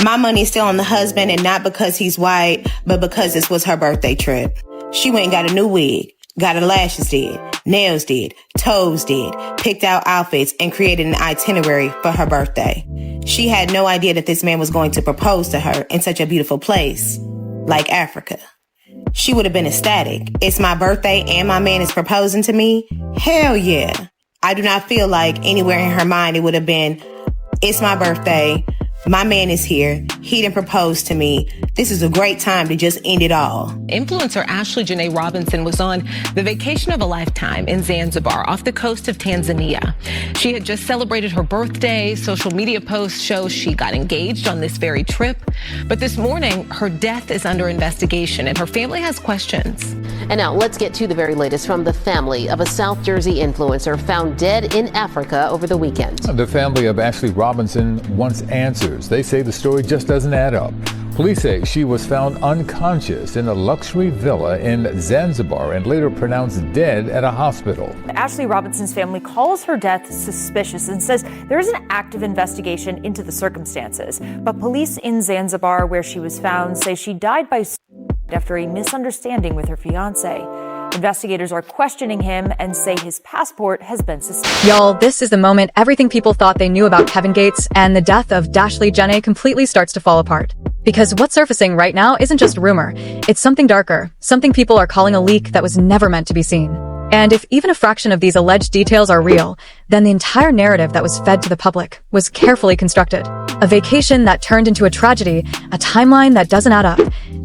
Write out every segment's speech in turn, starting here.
My money's still on the husband, and not because he's white, but because this was her birthday trip. She went and got a new wig, got her lashes did, nails did, toes did, picked out outfits, and created an itinerary for her birthday. She had no idea that this man was going to propose to her in such a beautiful place, like Africa. She would have been ecstatic. It's my birthday and my man is proposing to me? Hell yeah. I do not feel like anywhere in her mind it would have been, it's my birthday, my man is here, he didn't propose to me. This is a great time to just end it all. Influencer Jenae Robinson was on the vacation of a lifetime in Zanzibar off the coast of Tanzania. She had just celebrated her birthday. Social media posts show she got engaged on this very trip. But this morning, her death is under investigation and her family has questions. And now let's get to the very latest from the family of a South Jersey influencer found dead in Africa over the weekend. The family of Ashley Robinson wants answers. They say the story just doesn't add up. Police say she was found unconscious in a luxury villa in Zanzibar and later pronounced dead at a hospital. Ashley Robinson's family calls her death suspicious and says there is an active investigation into the circumstances. But police in Zanzibar, where she was found, say she died by after a misunderstanding with her fiance. Investigators are questioning him and say his passport has been suspended. Y'all, this is the moment everything people thought they knew about Kevin Gates and the death of Jenae completely starts to fall apart. Because what's surfacing right now isn't just rumor. It's something darker, something people are calling a leak that was never meant to be seen. And if even a fraction of these alleged details are real, then the entire narrative that was fed to the public was carefully constructed. A vacation that turned into a tragedy, a timeline that doesn't add up,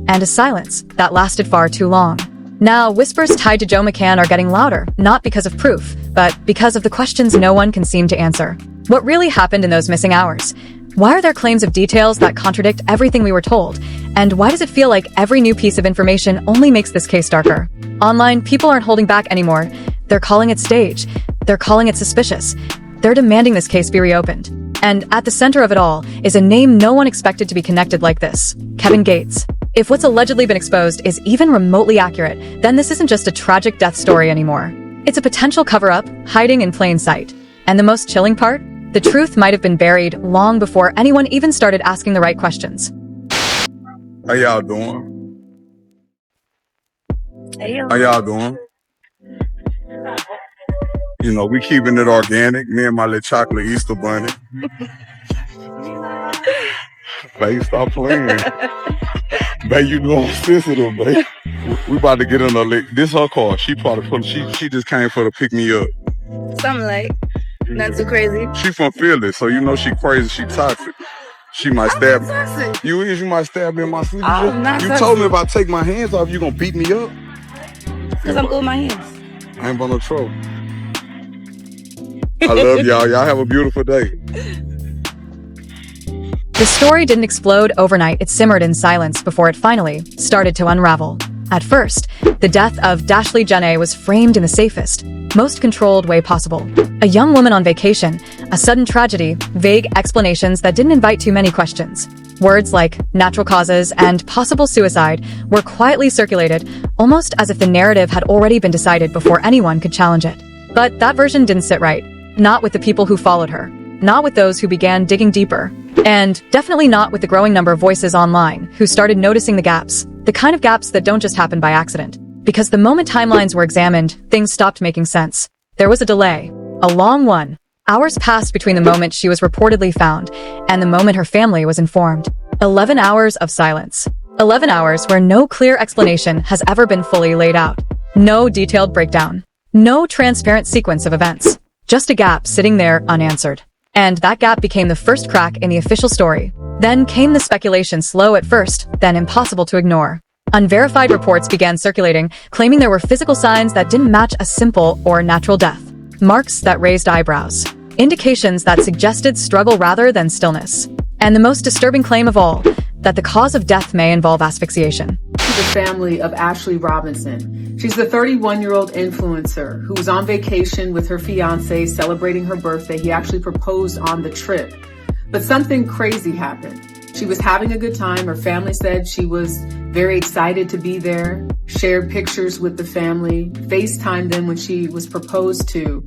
and a silence that lasted far too long. Now, whispers tied to Joe McCann are getting louder, not because of proof, but because of the questions no one can seem to answer. What really happened in those missing hours? Why are there claims of details that contradict everything we were told? And why does it feel like every new piece of information only makes this case darker? Online, people aren't holding back anymore. They're calling it staged. They're calling it suspicious. They're demanding this case be reopened. And at the center of it all is a name no one expected to be connected like this: Kevin Gates. If what's allegedly been exposed is even remotely accurate, then this isn't just a tragic death story anymore. It's a potential cover-up, hiding in plain sight. And the most chilling part? The truth might have been buried long before anyone even started asking the right questions. How y'all doing? How y'all doing? You know, we keeping it organic, me and my little chocolate Easter bunny. Babe, stop playing. Babe, you know I'm sensitive, babe. We about to get in a lick. This her car. She just came for to pick me up. Something like, not too crazy. She from Philly, so you know she crazy, she toxic. She might stab me. You might stab me in my sleep. You told me if I take my hands off, you gonna beat me up? Because I'm good with my hands. I ain't about no trouble. I love y'all. Y'all have a beautiful day. The story didn't explode overnight. It simmered in silence before it finally started to unravel. At first, the death of Jenae was framed in the safest, most controlled way possible. A young woman on vacation, a sudden tragedy, vague explanations that didn't invite too many questions. Words like natural causes and possible suicide were quietly circulated, almost as if the narrative had already been decided before anyone could challenge it. But that version didn't sit right. Not with the people who followed her. Not with those who began digging deeper. And definitely not with the growing number of voices online who started noticing the gaps. The kind of gaps that don't just happen by accident. Because the moment timelines were examined, things stopped making sense. There was a delay. A long one. Hours passed between the moment she was reportedly found and the moment her family was informed. 11 hours of silence. 11 hours where no clear explanation has ever been fully laid out. No detailed breakdown. No transparent sequence of events. Just a gap sitting there unanswered. And that gap became the first crack in the official story. Then came the speculation, slow at first, then impossible to ignore. Unverified reports began circulating, claiming there were physical signs that didn't match a simple or natural death. Marks that raised eyebrows. Indications that suggested struggle rather than stillness. And the most disturbing claim of all, that the cause of death may involve asphyxiation. The family of Ashley Robinson. She's the 31-year-old influencer who was on vacation with her fiance celebrating her birthday. He actually proposed on the trip. But something crazy happened. She was having a good time. Her family said she was very excited to be there, shared pictures with the family, FaceTimed them when she was proposed to.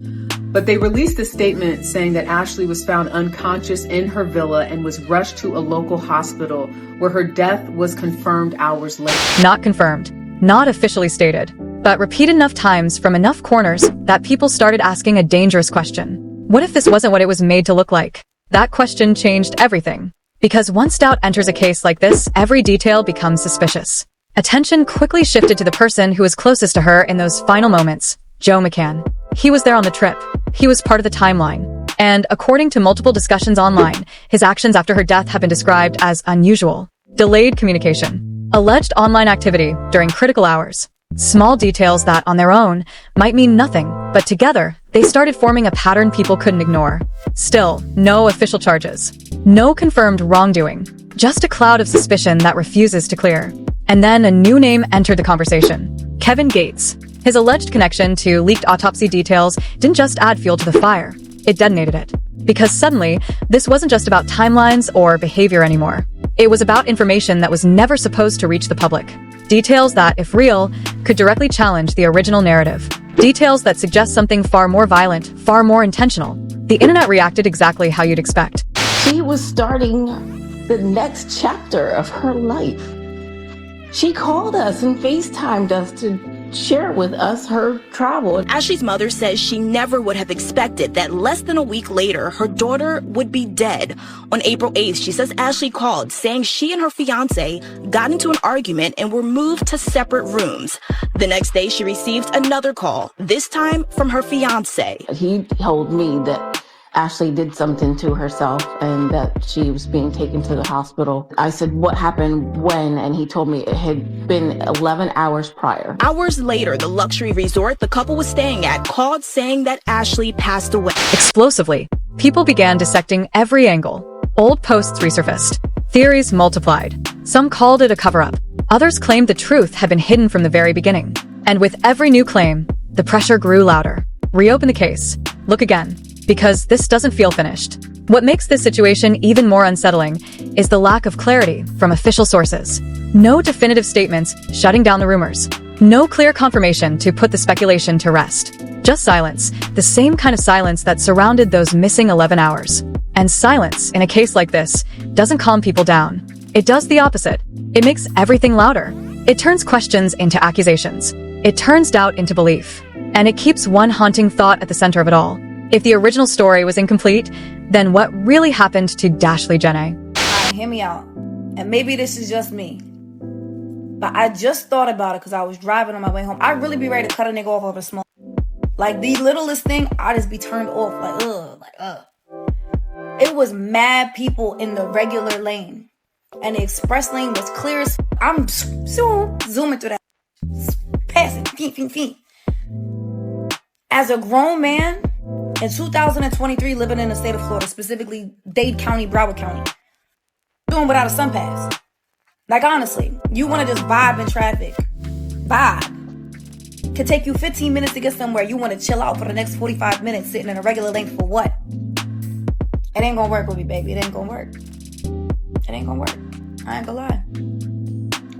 But they released a statement saying that Ashley was found unconscious in her villa and was rushed to a local hospital where her death was confirmed hours later. Not confirmed, not officially stated, but repeated enough times from enough corners that people started asking a dangerous question. What if this wasn't what it was made to look like? That question changed everything. Because once doubt enters a case like this, every detail becomes suspicious. Attention quickly shifted to the person who was closest to her in those final moments, Joe McCann. He was there on the trip. He was part of the timeline. And according to multiple discussions online, his actions after her death have been described as unusual. Delayed communication. Alleged online activity during critical hours. Small details that, on their own, might mean nothing, but together, they started forming a pattern people couldn't ignore. Still, no official charges. No confirmed wrongdoing. Just a cloud of suspicion that refuses to clear. And then a new name entered the conversation. Kevin Gates. His alleged connection to leaked autopsy details didn't just add fuel to the fire, it detonated it. Because suddenly, this wasn't just about timelines or behavior anymore. It was about information that was never supposed to reach the public. Details that, if real, could directly challenge the original narrative. Details that suggest something far more violent, far more intentional. The internet reacted exactly how you'd expect. She was starting the next chapter of her life. She called us and FaceTimed us to share with us her travel. Ashley's mother says she never would have expected that less than a week later, her daughter would be dead. On April 8th, she says Ashley called, saying she and her fiance got into an argument and were moved to separate rooms. The next day, she received another call, this time from her fiance. He told me that Ashley did something to herself and that she was being taken to the hospital. I said, what happened when? And he told me it had been 11 hours prior. Hours later, the luxury resort the couple was staying at called saying that Ashley passed away. Explosively, people began dissecting every angle. Old posts resurfaced. Theories multiplied. Some called it a cover-up. Others claimed the truth had been hidden from the very beginning. And with every new claim, the pressure grew louder. Reopen the case. Look again. Because this doesn't feel finished. What makes this situation even more unsettling is the lack of clarity from official sources. No definitive statements shutting down the rumors. No clear confirmation to put the speculation to rest. Just silence, the same kind of silence that surrounded those missing 11 hours. And silence, in a case like this, doesn't calm people down. It does the opposite. It makes everything louder. It turns questions into accusations. It turns doubt into belief. And it keeps one haunting thought at the center of it all. If the original story was incomplete, then what really happened to Dashley Jenae? Alright, hear me out. And maybe this is just me. But I just thought about it because I was driving on my way home. I'd really be ready to cut a nigga off over a smoke. Like, the littlest thing, I'd just be turned off. Like, ugh. It was mad people in the regular lane. And the express lane was clear as I'm zooming through that. Passing. Feet. As a grown man, in 2023, living in the state of Florida, specifically Dade County, Broward County, doing without a sun pass. Like, honestly, you want to just vibe in traffic. Vibe. Could take you 15 minutes to get somewhere. You want to chill out for the next 45 minutes sitting in a regular lane for what? It ain't gonna work with me, baby. It ain't gonna work. It ain't gonna work. I ain't gonna lie.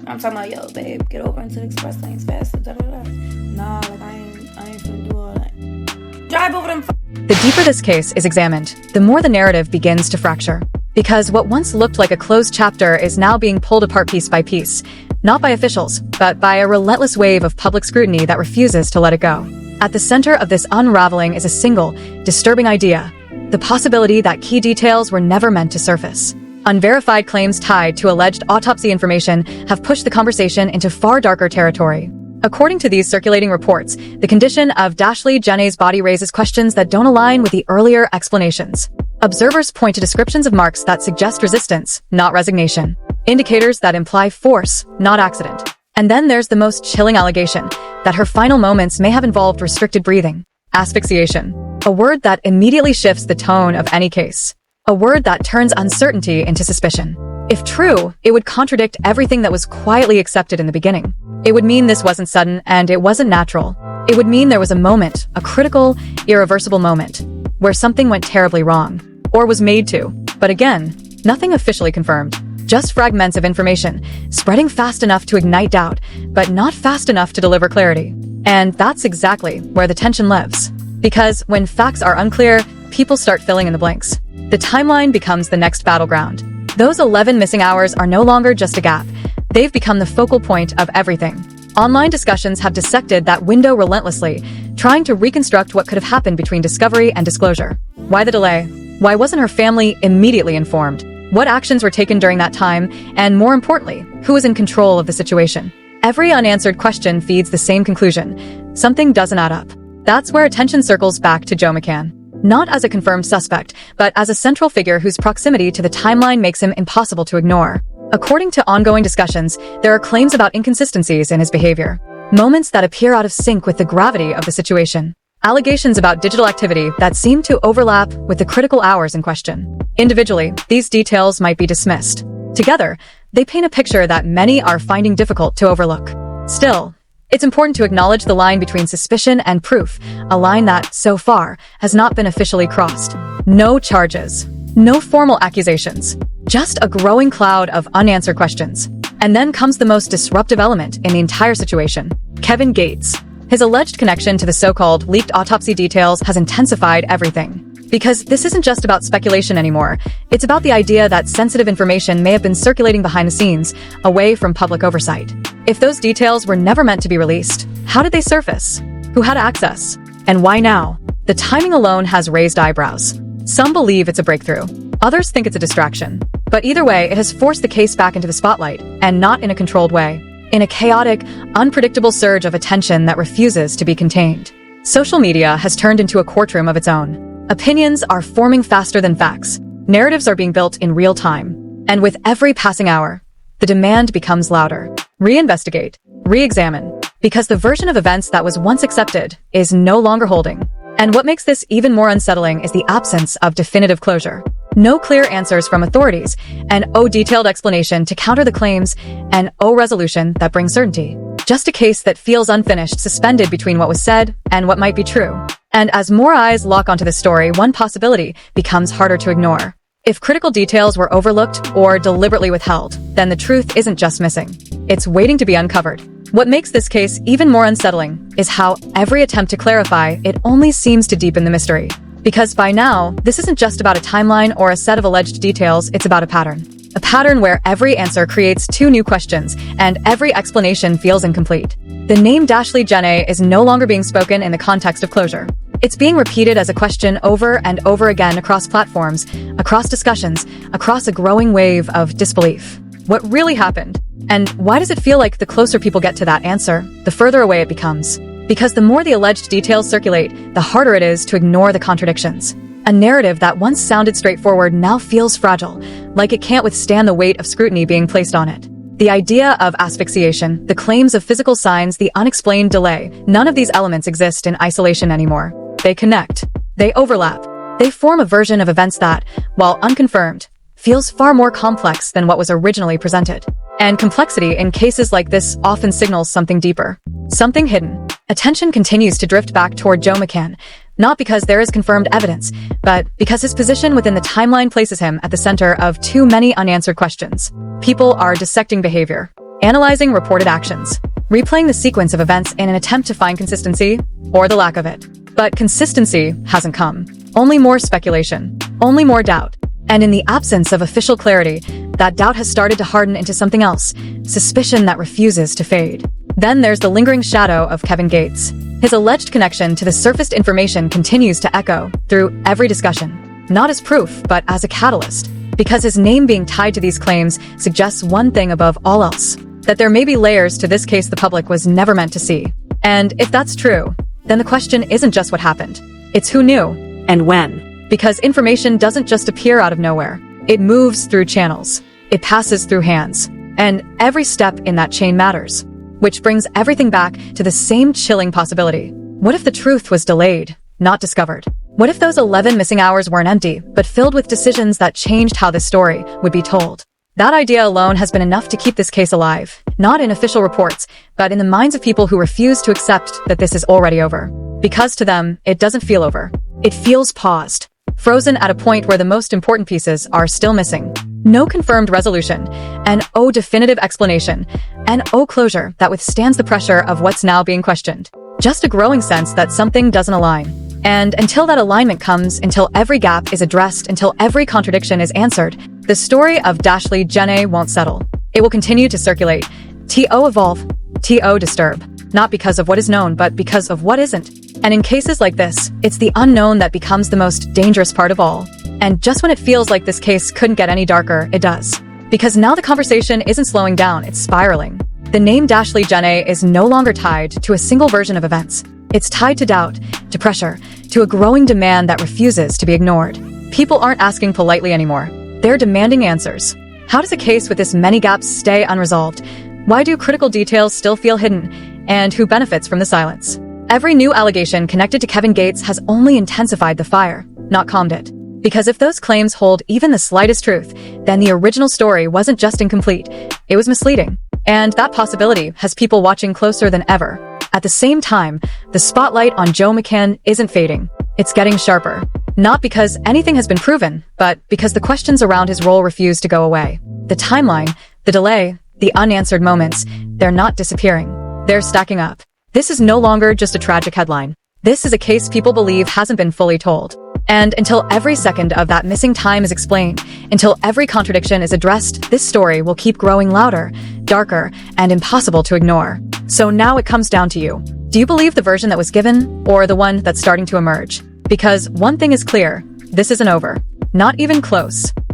I'm talking about, yo, babe, get over into the express lanes faster. Nah, like, I ain't finna do all that. Drive over them. The deeper this case is examined, the more the narrative begins to fracture. Because what once looked like a closed chapter is now being pulled apart piece by piece. Not by officials, but by a relentless wave of public scrutiny that refuses to let it go. At the center of this unraveling is a single, disturbing idea. The possibility that key details were never meant to surface. Unverified claims tied to alleged autopsy information have pushed the conversation into far darker territory. According to these circulating reports, the condition of Dashley Jenae's body raises questions that don't align with the earlier explanations. Observers point to descriptions of marks that suggest resistance, not resignation. Indicators that imply force, not accident. And then there's the most chilling allegation, that her final moments may have involved restricted breathing. Asphyxiation. A word that immediately shifts the tone of any case. A word that turns uncertainty into suspicion. If true, it would contradict everything that was quietly accepted in the beginning. It would mean this wasn't sudden and it wasn't natural. It would mean there was a moment, a critical, irreversible moment, where something went terribly wrong. Or was made to. But again, nothing officially confirmed. Just fragments of information, spreading fast enough to ignite doubt, but not fast enough to deliver clarity. And that's exactly where the tension lives. Because when facts are unclear, people start filling in the blanks. The timeline becomes the next battleground. Those 11 missing hours are no longer just a gap. They've become the focal point of everything. Online discussions have dissected that window relentlessly, trying to reconstruct what could have happened between discovery and disclosure. Why the delay? Why wasn't her family immediately informed? What actions were taken during that time? And more importantly, who was in control of the situation? Every unanswered question feeds the same conclusion. Something doesn't add up. That's where attention circles back to Joe McCann. Not as a confirmed suspect, but as a central figure whose proximity to the timeline makes him impossible to ignore. According to ongoing discussions, there are claims about inconsistencies in his behavior. Moments that appear out of sync with the gravity of the situation. Allegations about digital activity that seem to overlap with the critical hours in question. Individually, these details might be dismissed. Together, they paint a picture that many are finding difficult to overlook. Still, it's important to acknowledge the line between suspicion and proof, a line that, so far, has not been officially crossed. No charges. No formal accusations. Just a growing cloud of unanswered questions. And then comes the most disruptive element in the entire situation: Kevin Gates. His alleged connection to the so-called leaked autopsy details has intensified everything. Because this isn't just about speculation anymore. It's about the idea that sensitive information may have been circulating behind the scenes, away from public oversight. If those details were never meant to be released, how did they surface? Who had access? And why now? The timing alone has raised eyebrows. Some believe it's a breakthrough. Others think it's a distraction. But either way, it has forced the case back into the spotlight, and not in a controlled way. In a chaotic, unpredictable surge of attention that refuses to be contained. Social media has turned into a courtroom of its own. Opinions are forming faster than facts. Narratives are being built in real time. And with every passing hour, the demand becomes louder. Reinvestigate. Re-examine. Because the version of events that was once accepted is no longer holding. And what makes this even more unsettling is the absence of definitive closure. No clear answers from authorities, and detailed explanation to counter the claims, and resolution that brings certainty. Just a case that feels unfinished, suspended between what was said and what might be true. And as more eyes lock onto the story, one possibility becomes harder to ignore. If critical details were overlooked or deliberately withheld, then the truth isn't just missing. It's waiting to be uncovered. What makes this case even more unsettling is how every attempt to clarify it only seems to deepen the mystery. Because by now, this isn't just about a timeline or a set of alleged details, it's about a pattern. A pattern where every answer creates two new questions, and every explanation feels incomplete. The name Dashley Jenae is no longer being spoken in the context of closure. It's being repeated as a question over and over again across platforms, across discussions, across a growing wave of disbelief. What really happened? And why does it feel like the closer people get to that answer, the further away it becomes? Because the more the alleged details circulate, the harder it is to ignore the contradictions. A narrative that once sounded straightforward now feels fragile, like it can't withstand the weight of scrutiny being placed on it. The idea of asphyxiation, the claims of physical signs, the unexplained delay, none of these elements exist in isolation anymore. They connect. They overlap. They form a version of events that, while unconfirmed, feels far more complex than what was originally presented. And complexity in cases like this often signals something deeper, something hidden. Attention continues to drift back toward Joe McCann, not because there is confirmed evidence, but because his position within the timeline places him at the center of too many unanswered questions. People are dissecting behavior, analyzing reported actions, replaying the sequence of events in an attempt to find consistency, or the lack of it. But consistency hasn't come. Only more speculation, only more doubt. And in the absence of official clarity, that doubt has started to harden into something else, suspicion that refuses to fade. Then there's the lingering shadow of Kevin Gates. His alleged connection to the surfaced information continues to echo through every discussion, not as proof, but as a catalyst. Because his name being tied to these claims suggests one thing above all else, that there may be layers to this case the public was never meant to see. And if that's true, then the question isn't just what happened, it's who knew and when. Because information doesn't just appear out of nowhere. It moves through channels. It passes through hands. And every step in that chain matters. Which brings everything back to the same chilling possibility. What if the truth was delayed, not discovered? What if those 11 missing hours weren't empty, but filled with decisions that changed how this story would be told? That idea alone has been enough to keep this case alive. Not in official reports, but in the minds of people who refuse to accept that this is already over. Because to them, it doesn't feel over. It feels paused. Frozen at a point where the most important pieces are still missing. No confirmed resolution, and definitive explanation, and closure that withstands the pressure of what's now being questioned. Just a growing sense that something doesn't align. And until that alignment comes, until every gap is addressed, until every contradiction is answered, the story of Dashley Jenae won't settle. It will continue to circulate. TO evolve. TO disturb. Not because of what is known, but because of what isn't. And in cases like this, it's the unknown that becomes the most dangerous part of all. And just when it feels like this case couldn't get any darker, it does. Because now the conversation isn't slowing down, it's spiraling. The name Dashley Jenae is no longer tied to a single version of events. It's tied to doubt, to pressure, to a growing demand that refuses to be ignored. People aren't asking politely anymore. They're demanding answers. How does a case with this many gaps stay unresolved? Why do critical details still feel hidden? And who benefits from the silence? Every new allegation connected to Kevin Gates has only intensified the fire, not calmed it. Because if those claims hold even the slightest truth, then the original story wasn't just incomplete, it was misleading. And that possibility has people watching closer than ever. At the same time, the spotlight on Joe McCann isn't fading. It's getting sharper. Not because anything has been proven, but because the questions around his role refuse to go away. The timeline, the delay, the unanswered moments, they're not disappearing. They're stacking up. This is no longer just a tragic headline. This is a case people believe hasn't been fully told. And until every second of that missing time is explained, until every contradiction is addressed, this story will keep growing louder, darker, and impossible to ignore. So now it comes down to you. Do you believe the version that was given, or the one that's starting to emerge? Because one thing is clear, this isn't over. Not even close.